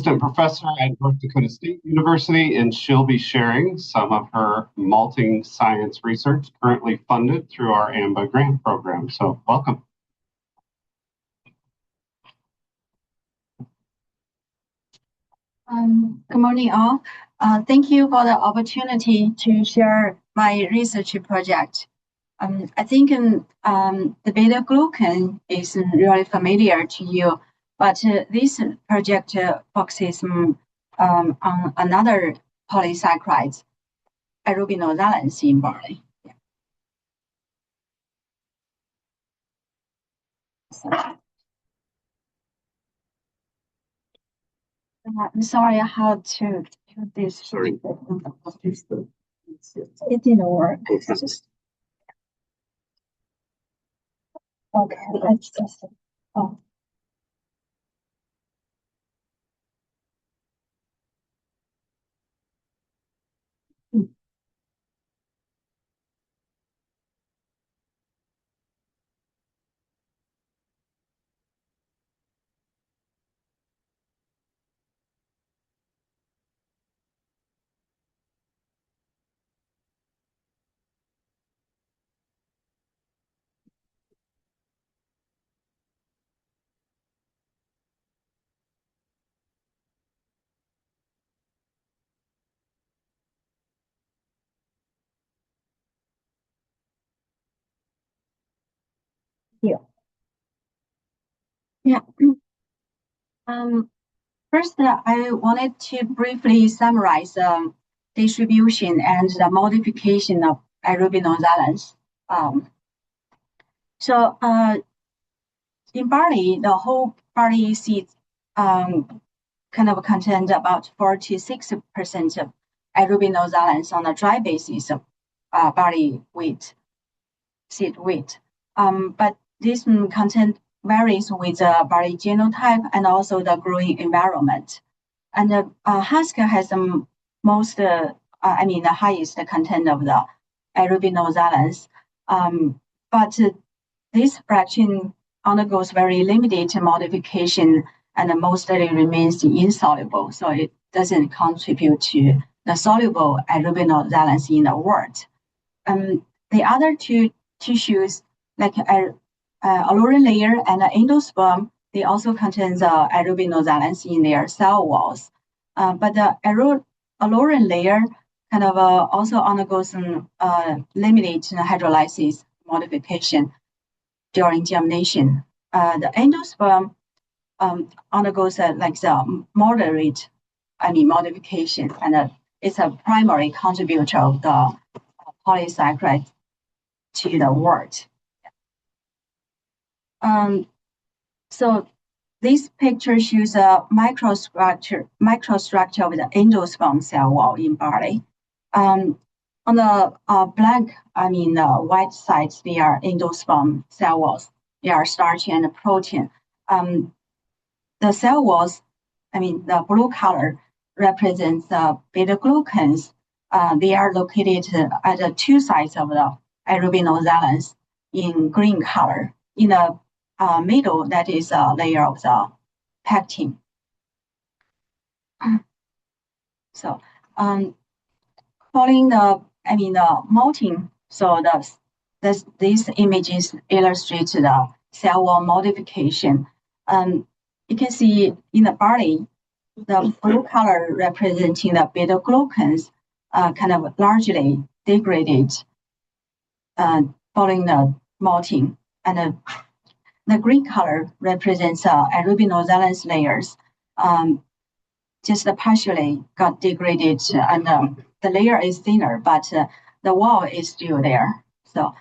assistant professor at North Dakota State University, and she'll be sharing some of her malting science research currently funded through our AMBA grant program. So welcome. Good morning, all. Thank you for the opportunity to share my research project. I think the beta-glucan is really familiar to you, but this project focuses on another polysaccharide, arabinoxylans in barley. Yeah. I'm sorry, I had to do this. Sorry. It didn't work. Okay, let's just. Oh. Here. Yeah. First, I wanted to briefly summarize the distribution and the modification of arabinoxylans. In barley, the whole barley seeds kind of contain about 46% of arabinoxylans on a dry basis of barley wheat, seed wheat. But this content varies with the barley genotype and also the growing environment. And the husk has the most, the highest content of the arabinoxylans. But this fraction undergoes very limited modification and mostly remains insoluble, so it doesn't contribute to the soluble arabinoxylans in the wort. The other two tissues, like alluring layer and endosperm, they also contain the arabinoxylans in their cell walls. But the alluring layer kind of also undergoes some limited hydrolysis modification during germination. The endosperm undergoes like the moderate, modification, and it's a primary contributor of the polysaccharide to the wort. So this picture shows a microstructure of the endosperm cell wall in barley. On the white sides, they are endosperm cell walls. They are starch and protein. The cell walls, the blue color represents the beta-glucans. They are located at the two sides of the arabinoxylans in green color. In the middle, that is a layer of the pectin. So, following the malting, so these images illustrate the cell wall modification. You can see in the barley, the blue color representing the beta-glucans kind of largely degraded following the malting, and the green color represents arabinoxylans layers, just partially got degraded, and the layer is thinner, but the wall is still there. So,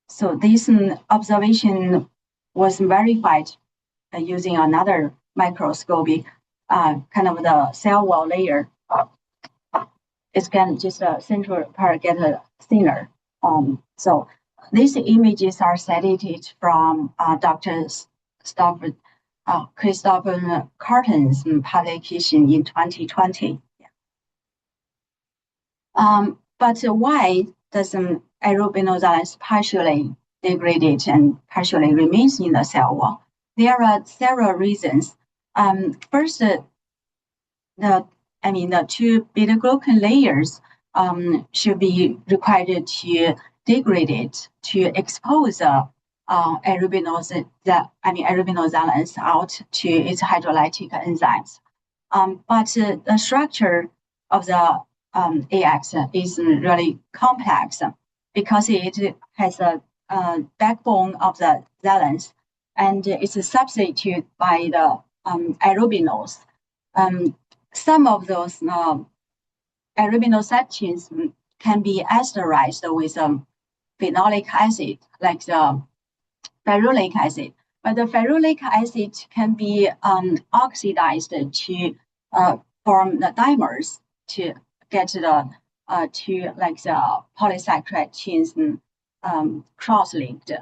so this observation was verified using another microscopy. Kind of the cell wall layer is can just a central part get thinner. So these images are cited from Dr. Christopher Carton's publication in 2020. But why does arabinoxylans partially degraded and partially remains in the cell wall? There are several reasons. First, the two beta-glucan layers should be required to degrade it to expose arabinoxylans out to its hydrolytic enzymes. But the structure of the AX is really complex because it has a backbone of the xylans, and it's substituted by the arabinols. Some of those arabinocytins can be esterized with phenolic acid, like the ferulic acid. But the ferulic acid can be oxidized to form the dimers to get the polysaccharide chains cross-linked.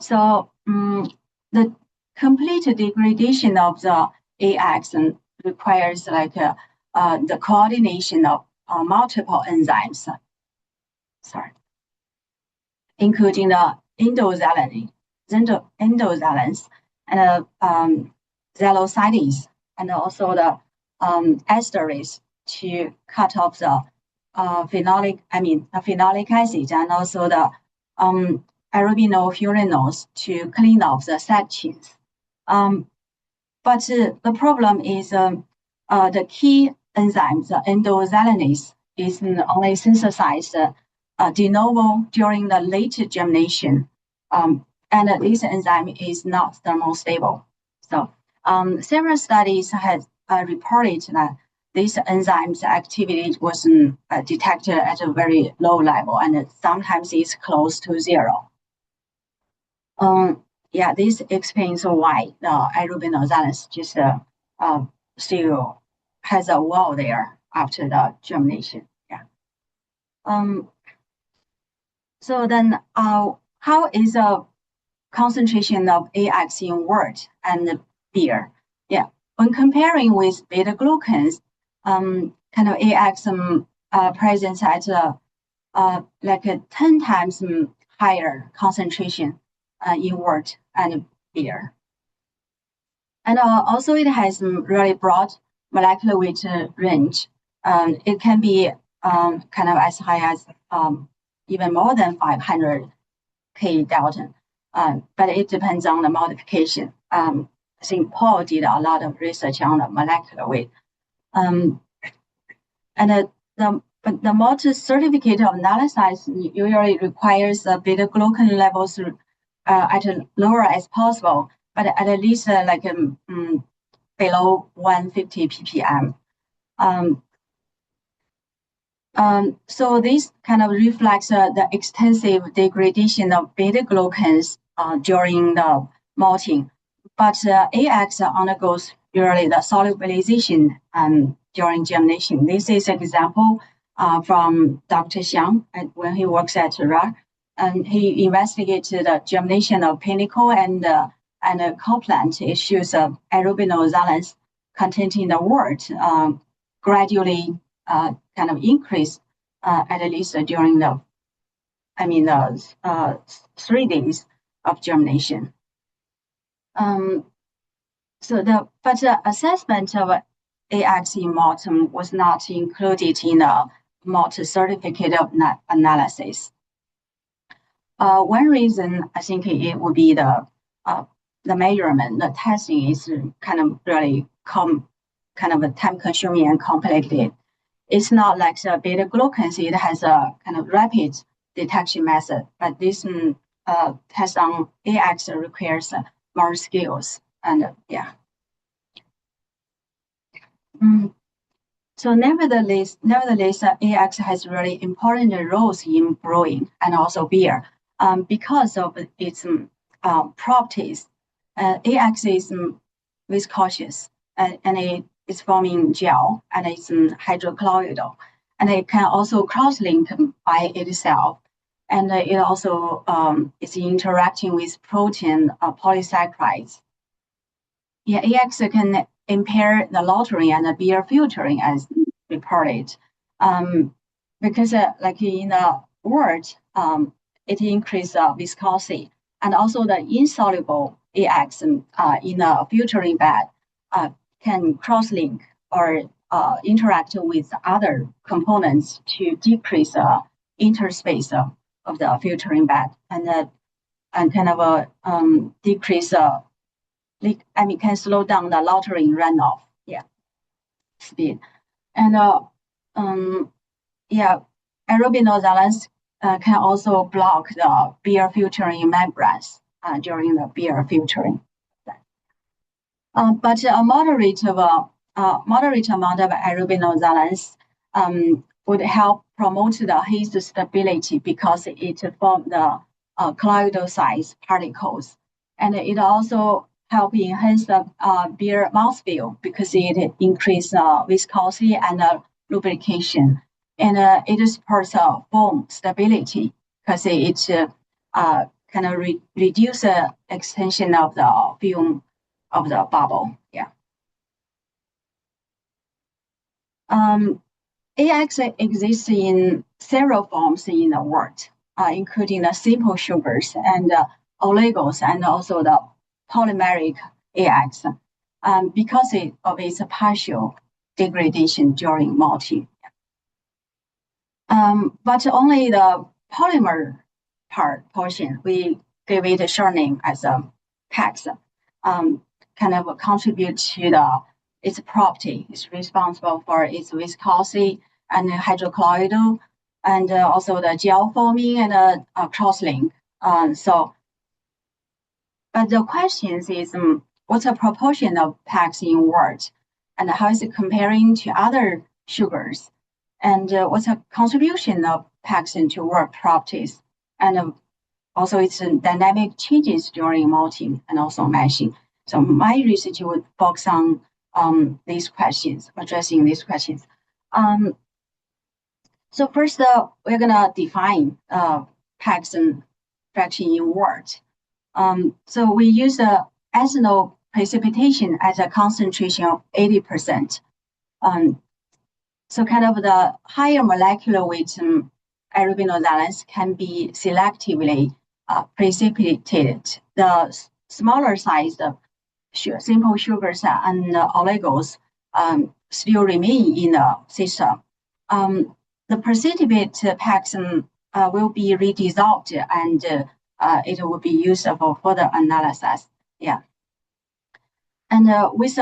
So the complete degradation of the AX requires the coordination of multiple enzymes, including the endosialins and xylosides, and also the esterase to cut off the phenolic acid, and also the arabinofuranols to clean off the side chains. But the problem is the key enzymes, the endosialinase, is only synthesized de novo during the late germination, and this enzyme is not thermostable. So several studies have reported that this enzyme's activity was detected at a very low level, and sometimes it's close to zero. This explains why the arabinoxylans just still has a wall there after the germination. So then, how is the concentration of AX in wort and beer? When comparing with beta-glucans, AX presents at like a 10 times higher concentration in wort and beer. And also it has really broad molecular weight range. It can be as high as even more than 500 kDalton, but it depends on the modification. I think Paul did a lot of research on the molecular weight. The malt certificate of analysis usually requires the beta-glucan levels at lower as possible, but at least below 150 ppm. So this kind of reflects the extensive degradation of beta-glucans during the malting. But AX undergoes usually the solubilization during germination. This is an example from Dr. Zhao when he works at RAR, and he investigated the germination of pinnacle and coplant. It shows arabinoxylans containing the wort gradually increase at least during the 3 days of germination. But the assessment of AX in malt was not included in the malt certificate of analysis. One reason I think it would be the measurement, the testing is really time-consuming and complicated. It's not like the beta-glucans; it has a rapid detection method, but this test on AX requires more skills. And so nevertheless, AX has really important roles in brewing and also beer because of its properties. AX is viscous and it is forming gel, and it's hydrocolloidal, and it can also cross-link by itself, and it also is interacting with protein polysaccharides. AX can impair the lautering and the beer filtering as reported, because like in the wort, it increases viscosity, and also the insoluble AX in the filtering bed can cross-link or interact with other components to decrease interspace of the filtering bed and kind of decrease can slow down the lautering runoff speed. And arabinoxylans can also block the beer filtering membranes during the beer filtering. But a moderate amount of arabinoxylans would help promote the haze stability because it forms the colloidal size particles, and it also help enhance the beer mouthfeel because it increases viscosity and lubrication, and it supports foam stability because it kind of reduce the extension of the film of the bubble. AX exists in several forms in the wort, including the simple sugars and oligos, and also the polymeric AX, because of its partial degradation during malting. But only the polymer portion, we give it a short name as PAX, kind of contribute to its property. It's responsible for its viscosity and hydrocolloidal, and also the gel forming and cross-link. But the question is, what's the proportion of PAX in wort, and how is it comparing to other sugars? And what's the contribution of PAX into wort properties? And also its dynamic changes during malting and also mashing. So my research would focus on these questions, addressing these questions. So first, we're gonna define PAX fraction in wort. So we use the ethanol precipitation at a concentration of 80%. So kind of the higher molecular weight arabinoxylans can be selectively precipitated. The smaller sized simple sugars and oligos still remain in the system. The precipitate PAX will be redissolved, and it will be used for further analysis. And with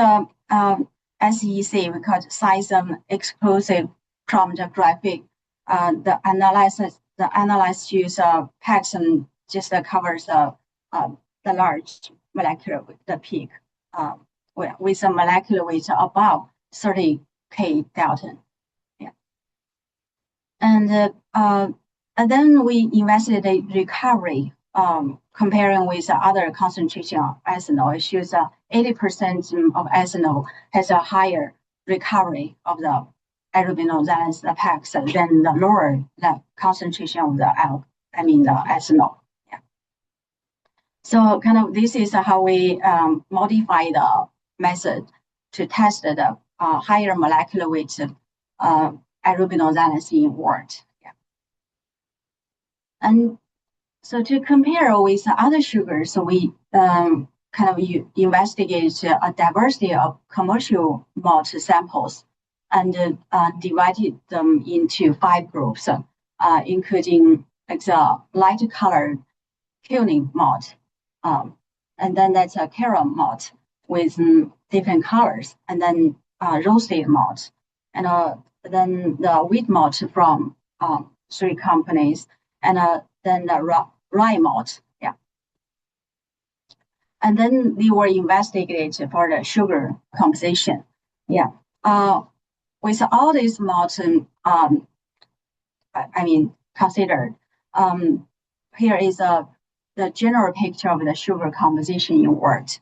SEC, we call it size exclusive chromatographic. The analysis use PAX just covers the large molecular weight, the peak, with a molecular weight above 30 K-Dalton. And then we investigate recovery, comparing with other concentration of ethanol. It shows 80% of ethanol has a higher recovery of the arabinoxylans, the PAX, than the lower the concentration of the ethanol. So kind of this is how we modify the method to test the higher molecular weight arabinoxylans in wort. And so to compare with other sugars, so we kind of investigate a diversity of commercial malt samples and divided them into 5 groups, including the light colored kilning malt, and then that's a carom malt with different colors, and then roasted malt, and then the wheat malt from 3 companies, and then the rye malt. And then they were investigated for the sugar composition. With all these malts, considered, here is the general picture of the sugar composition in wort.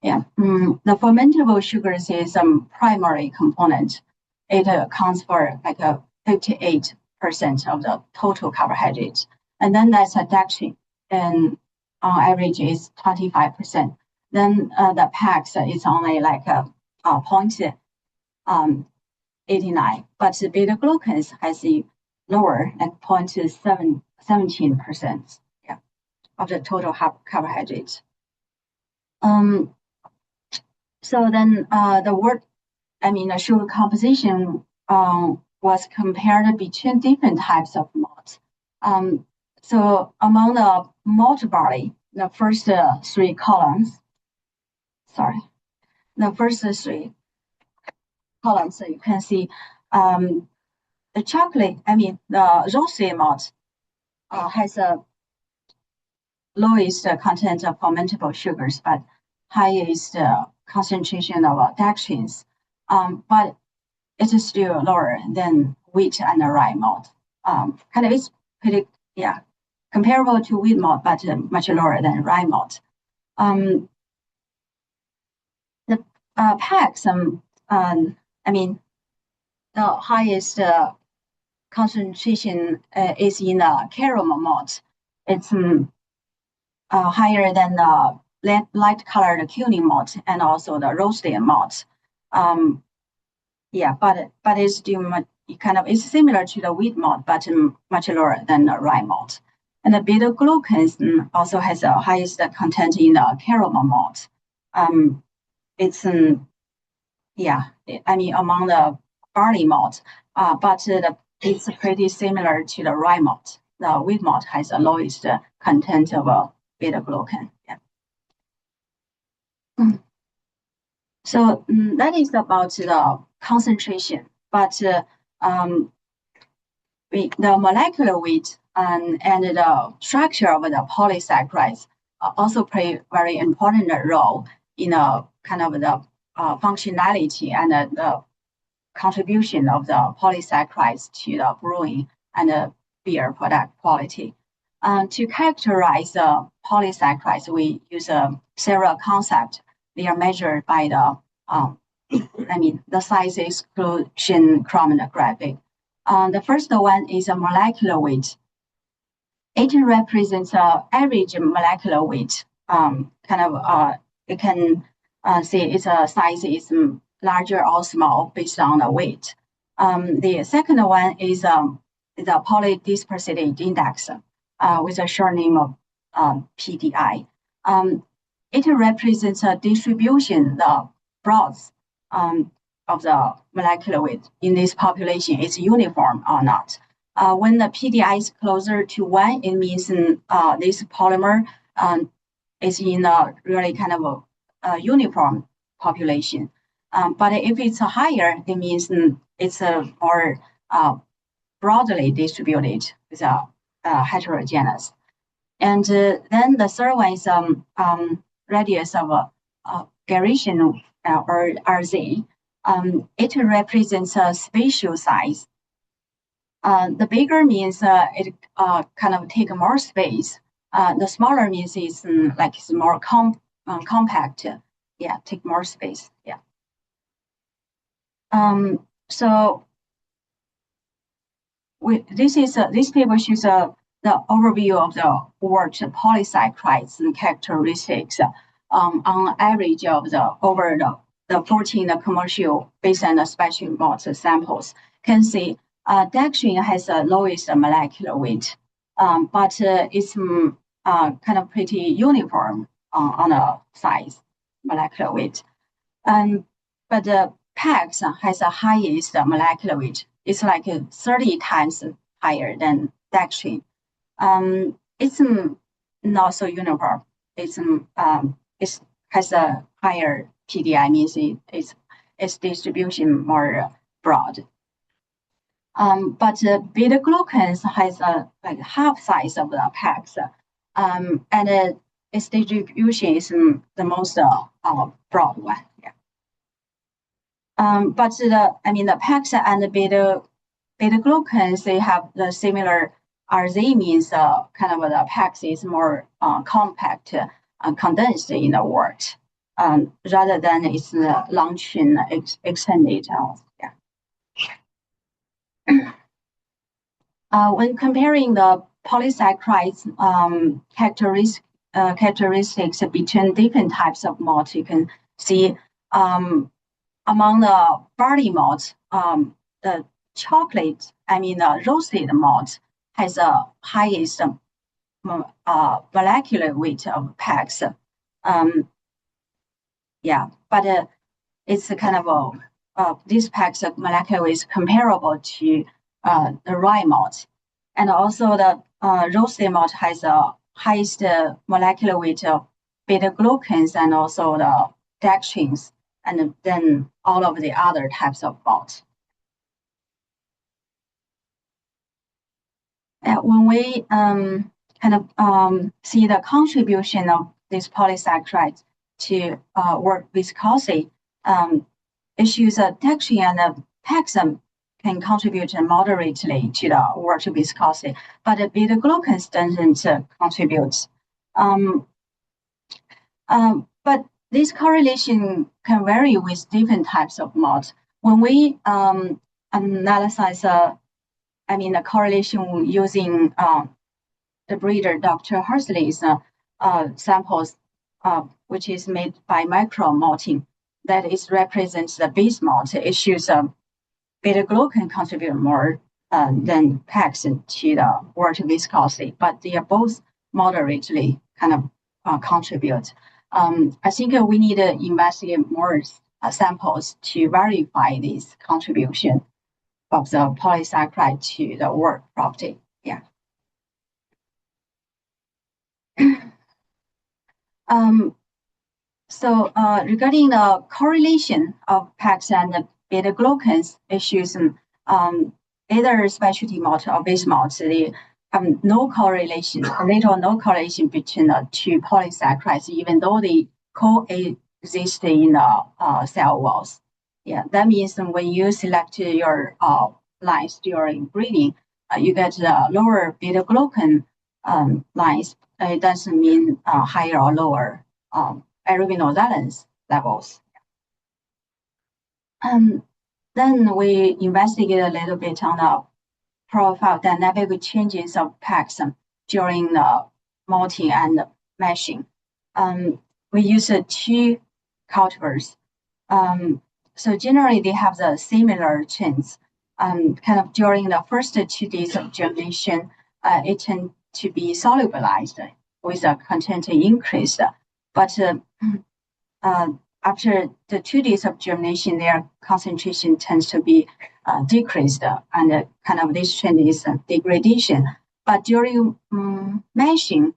The fermentable sugars is a primary component. It accounts for like 58% of the total carbohydrates, and then that's a dextrin, and on average is 25%. Then the PAX is only like 0.89, but the beta-glucans has a lower, like 0.17% of the total carbohydrates. So then the wort, the sugar composition was compared between different types of malt. So among the malt barley, the first three columns, you can see the chocolate, the roasted malt has a lowest content of fermentable sugars, but highest concentration of dextrins. But it is still lower than wheat and rye malt. Kind of it's pretty, comparable to wheat malt, but much lower than rye malt. The packs, the highest concentration is in the caramel malt. It's higher than the light colored cumin malt and also the roasted malt. But it's still it's similar to the wheat malt, but much lower than the rye malt. And the beta-glucans also has the highest content in the caramel malt. It's among the barley malt, but it's pretty similar to the rye malt. The wheat malt has the lowest content of beta-glucan. So that is about the concentration, but the molecular weight and the structure of the polysaccharides also play a very important role in the functionality and the contribution of the polysaccharides to the brewing and the beer product quality. To characterize the polysaccharides, we use several concepts. They are measured by the the size exclusion chromatography. The first one is a molecular weight. It represents average molecular weight. You can see its size is larger or small based on the weight. The second one is the polydispersity index with a short name of PDI. It represents a distribution, the breadth of the molecular weight in this population is uniform or not. When the PDI is closer to 1, it means this polymer is in a really a uniform population. But if it's higher, it means it's more broadly distributed, with heterogeneous. And then the third one is radius of gyration or RZ. It represents a spatial size. The bigger means it take more space. The smaller means it's it's more compact. Take more space. So this table shows the overview of the wort polysaccharides and characteristics on average of over the 14 commercial base and special malt samples. Can see dextrin has the lowest molecular weight, but it's pretty uniform on the size molecular weight. But the PAX has the highest molecular weight. It's 30 times higher than dextrin. It's not so uniform. It has a higher PDI, means its distribution more broad. But beta-glucans has half size of the PAX, and its distribution is the most broad one. But the PAX and the beta-glucans, they have the similar RZ, means the PAX is more compact, condensed in the wort, rather than its long chain extended. When comparing the polysaccharides characteristics between different types of malt, you can see among the barley malt, the chocolate, the roasted malt has the highest molecular weight of PAX. Yeah, but it's a kind of this PAX molecular weight is comparable to the rye malt, and also the roasted malt has the highest molecular weight of beta-glucans and also the dextrins, and then all of the other types of malt. When we see the contribution of these polysaccharides to wort viscosity, issues of dextrin and PAX can contribute moderately to the wort viscosity, but the beta-glucans doesn't contribute. But this correlation can vary with different types of malt. When we analyze the correlation using the breeder Dr. Hersley's samples, which is made by micro malting, that is represents the base malt. It shows beta-glucan contribute more than PAX to the wort viscosity, but they are both moderately contribute. I think we need to investigate more samples to verify this contribution of the polysaccharide to the wort property. Yeah. So regarding the correlation of PAX and the beta-glucans issues, either specialty malt or base malt, they have no correlation, little or no correlation between the two polysaccharides, even though they coexist in the cell walls. Yeah, that means when you select your lines during breeding, you get the lower beta-glucan lines. It doesn't mean higher or lower arabinoxylans levels. Then we investigate a little bit on the profile dynamic changes of PAX during the malting and mashing. We use two cultivars. So generally they have the similar trends. During the first 2 days of germination, it tends to be solubilized with a content increase. But after the 2 days of germination, their concentration tends to be decreased, and this trend is degradation. But during mashing,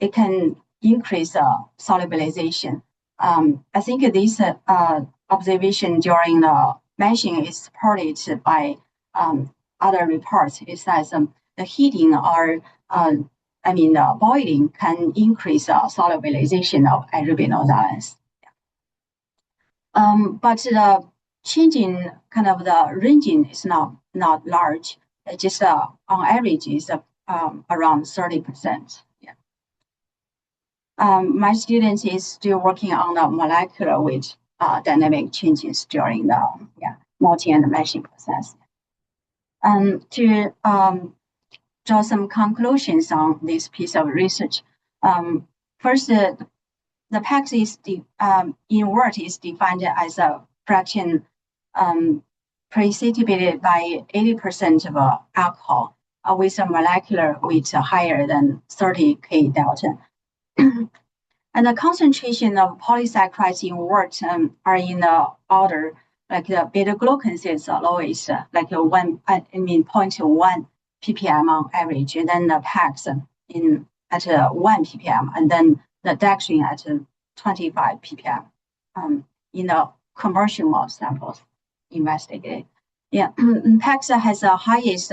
it can increase solubilization. I think this observation during the mashing is supported by other reports. It says the heating or boiling can increase solubilization of arabinoxylans. But the changing the ranging is not large. It just on average is around 30%. Yeah. My student is still working on the molecular weight dynamic changes during the malting and mashing process. To draw some conclusions on this piece of research. First, the PAX is in wort is defined as a fraction precipitated by 80% of alcohol with a molecular weight higher than 30 kDa. And the concentration of polysaccharides in wort are in the order, like the beta-glucans is lowest, like 0.1 ppm on average, and then the PAX at 1 ppm, and then the dextrin at 25 ppm in the commercial malt samples investigated. Yeah, PAX has the highest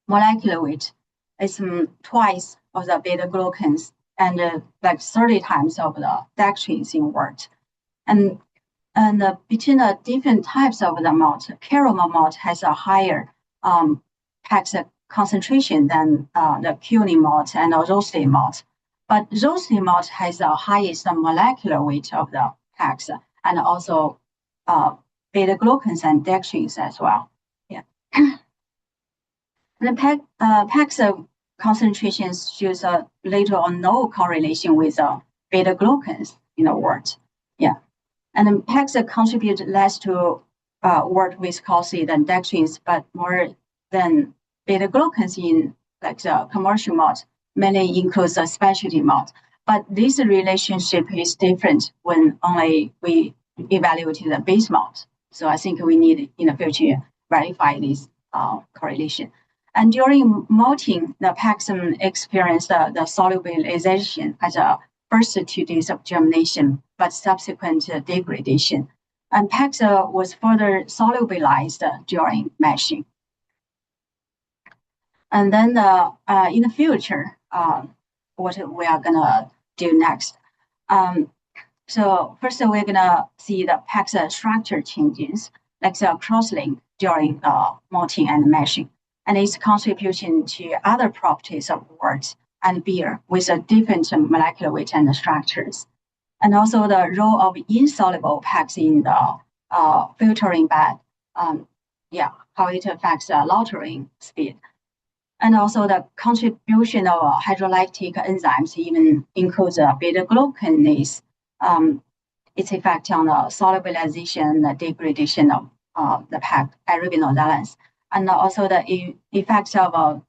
molecular weight. It's twice of the beta-glucans and like 30 times of the dextrins in wort. And between the different types of the malt, caramel malt has a higher PAX concentration than the curing malt and the roasted malt. But roasted malt has the highest molecular weight of the PAX and also beta-glucans and dextrins as well. Yeah. The PAX concentrations shows a little or no correlation with beta-glucans in the wort. Yeah. And then PAX contribute less to wort viscosity than dextrins, but more than beta-glucans in like the commercial malt, mainly includes a specialty malt. But this relationship is different when only we evaluated the base malt. So I think we need in the future verify this correlation. And during malting, the Paxum experienced the solubilization as a first 2 days of germination, but subsequent degradation. And Paxa was further solubilized during mashing. And then in the future, what we are gonna do next. So first we're gonna see the Paxa structure changes, like the crosslink during malting and mashing, and its contribution to other properties of wort and beer with a different molecular weight and structures. And also the role of insoluble Pax in the filtering bed, how it affects the lautering speed. And also the contribution of hydrolytic enzymes even includes beta-glucanase, its effect on the solubilization and the degradation of the arabinoxylans, and also the effects of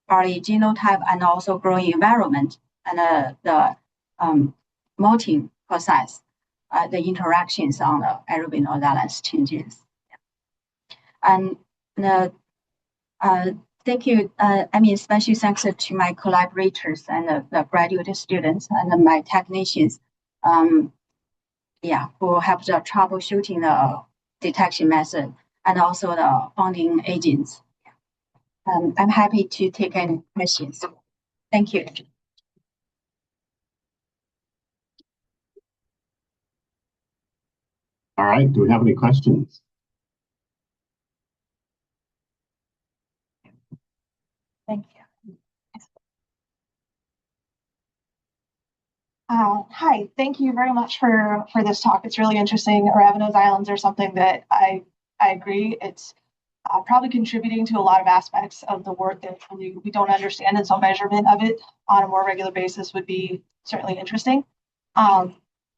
Barley genotype and also growing environment and the malting process, the interactions on the arabinoxylans changes. And thank you. Special thanks to my collaborators and the graduate students and my technicians, who helped the troubleshooting the detection method and also the founding agents. I'm happy to take any questions. Thank you. All right, do we have any questions? Thank you. Hi, thank you very much for this talk. It's really interesting. Arabinoxylans are something that I agree. It's probably contributing to a lot of aspects of the work that we don't understand, and so measurement of it on a more regular basis would be certainly interesting.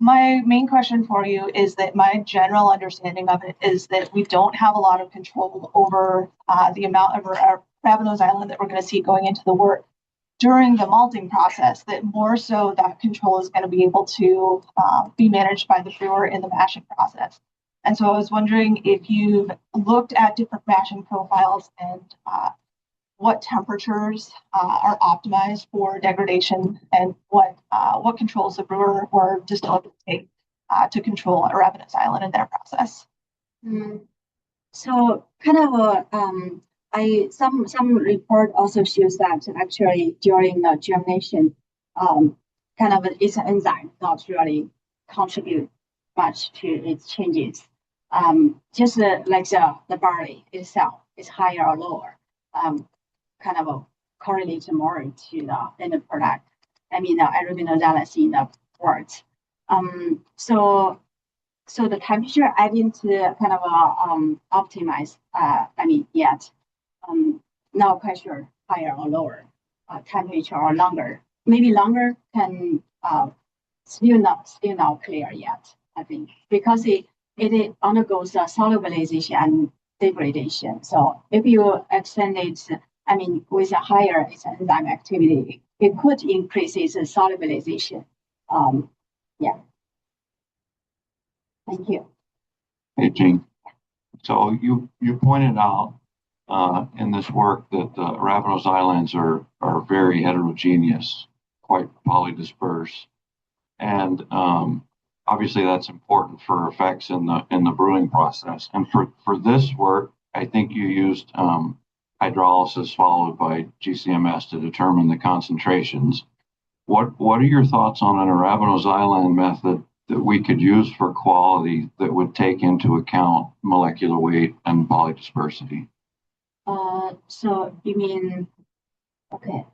My main question for you is that my general understanding of it is that we don't have a lot of control over the amount of arabinoxylan that we're going to see going into the wort during the malting process, that more so that control is going to be able to be managed by the brewer in the mashing process. And so I was wondering if you've looked at different mashing profiles and what temperatures are optimized for degradation, and what controls the brewer or distiller take to control arabinoxylan in their process. So kind of some report also shows that actually during the germination, kind of its enzyme not really contribute much to its changes. Just like the barley itself is higher or lower, kind of correlates more to the end product. The arabinoxylans in the wort. So the temperature I didn't kind of optimize. Yet. Now pressure higher or lower, temperature or longer. Maybe longer can still not clear yet. I think because it undergoes solubilization and degradation. So if you extend it, with a higher enzyme activity, it could increase its solubilization. Thank you. Hey, Jean. So you pointed out in this work that the arabinoxylans are very heterogeneous, quite polydispersed, and obviously that's important for effects in the brewing process. And for this work, I think you used hydrolysis followed by GCMS to determine the concentrations. What are your thoughts on an arabinoxylan method that we could use for quality that would take into account molecular weight and polydispersity? So you mean, okay.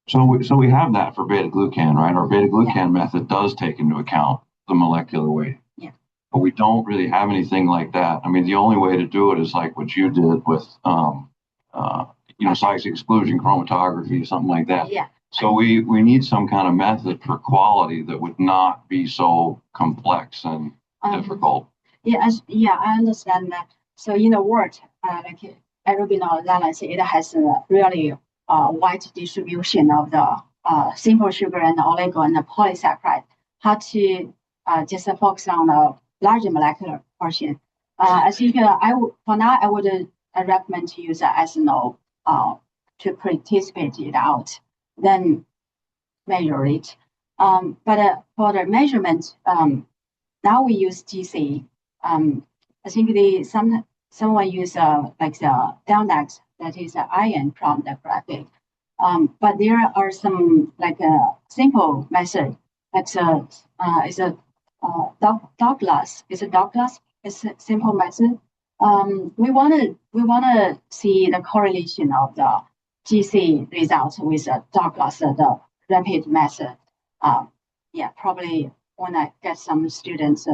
So we have that for beta-glucan, right? Our beta-glucan method does take into account the molecular weight. Yeah. But we don't really have anything like that. The only way to do it is like what you did with, size exclusion chromatography, something like that. Yeah. So we need some kind of method for quality that would not be so complex and difficult. I understand that. So in the wort, like arabinoxylans, it has a really wide distribution of the simple sugar and oligo and the polysaccharide, how to just focus on the larger molecular portion. I think for now I would recommend to use ethanol to precipitate it out, then measure it. But for the measurement, now we use GC. I think someone use like the Delnax, that is iron from the graphic. But there are some like a simple method, like is a Douglas. It's a Douglas. It's a simple method. We wanna see the correlation of the GC results with the Douglas, the rapid method. Yeah, probably when I get some students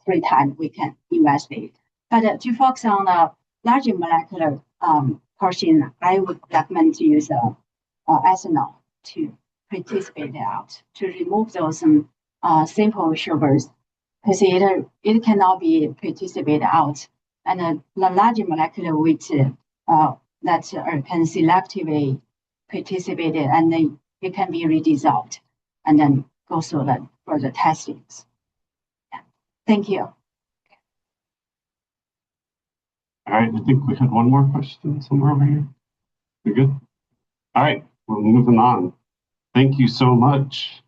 free time, we can investigate. But to focus on the larger molecular portion, I would recommend to use ethanol to precipitate it out, to remove those simple sugars, because it cannot be precipitated out. And the larger molecular weight that can selectively precipitate it, and then it can be redissolved and then go through the further testings. Yeah. Thank you. All right, I think we had one more question somewhere over here. We good? All right, we're moving on. Thank you so much.